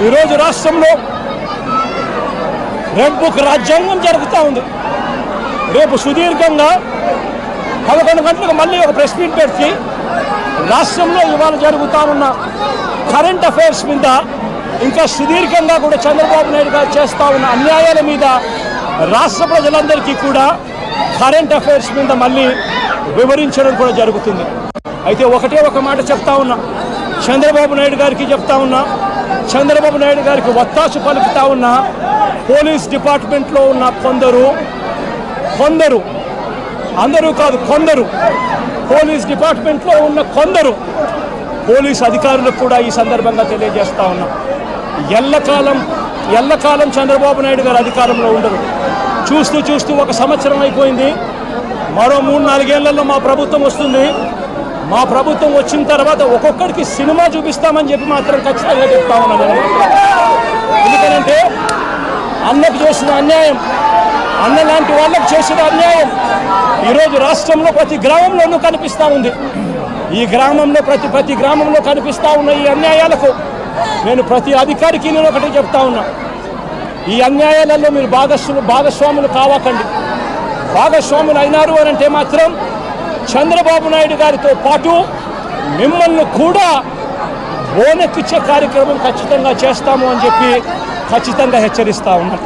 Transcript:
ఈరోజు రాష్ట్రంలో red book రాజ్యాంగం జరుగుతూ ఉంది. రేపు సుదీర్ఘంగా 11 గంటలకు మళ్ళీ ఒక ప్రెస్ మీట్ పెట్టి రాష్ట్రంలో ఇవాళ జరుగుతూ ఉన్న కరెంట్ అఫైర్స్ మీద ఇంకా సుదీర్ఘంగా కూడా చంద్రబాబు నాయుడు గారు చేస్తూ ఉన్న అన్యాయాల మీద రాష్ట్ర ప్రజలందరికీ కూడా కరెంట్ అఫైర్స్ మీద మళ్ళీ వివరించడం కూడా జరుగుతుంది. అయితే ఒకటే ఒక మాట చెప్తా ఉన్నా, చంద్రబాబు నాయుడు గారికి చెప్తా ఉన్నా, చంద్రబాబు నాయుడు గారికి ఒత్తాసు పలుకుతా ఉన్న పోలీస్ డిపార్ట్మెంట్లో ఉన్న కొందరు అందరూ కాదు, కొందరు పోలీస్ డిపార్ట్మెంట్లో ఉన్న కొందరు పోలీస్ అధికారులకు కూడా ఈ సందర్భంగా తెలియజేస్తా ఉన్నా, ఎల్లకాలం చంద్రబాబు నాయుడు గారు అధికారంలో ఉండరు. చూస్తూ 1 సంవత్సరం అయిపోయింది. మరో 3-4 ఏళ్లలో మా ప్రభుత్వం వస్తుంది. మా ప్రభుత్వం వచ్చిన తర్వాత ఒక్కొక్కడికి సినిమా చూపిస్తామని చెప్పి మాత్రం ఖచ్చితంగా చెప్తా ఉన్నాను. ఎందుకంటే అన్నకు చేసిన అన్యాయం, అన్న లాంటి వాళ్ళకు చేసిన అన్యాయం ఈరోజు రాష్ట్రంలో ప్రతి గ్రామంలోనూ కనిపిస్తూ ఉంది. ఈ గ్రామంలో ప్రతి గ్రామంలో కనిపిస్తూ ఉన్న ఈ అన్యాయాలకు నేను ప్రతి అధికారికి నేను ఒకటి చెప్తా ఉన్నా, ఈ అన్యాయాలలో మీరు భాగస్వాములు కావకండి. భాగస్వాములు అయినారు అని అంటే మాత్రం చంద్రబాబు నాయుడు గారితో పాటు మిమ్మల్ని కూడా బోనెక్కిచ్చే కార్యక్రమం ఖచ్చితంగా చేస్తాము అని చెప్పి ఖచ్చితంగా హెచ్చరిస్తూ ఉన్నాం.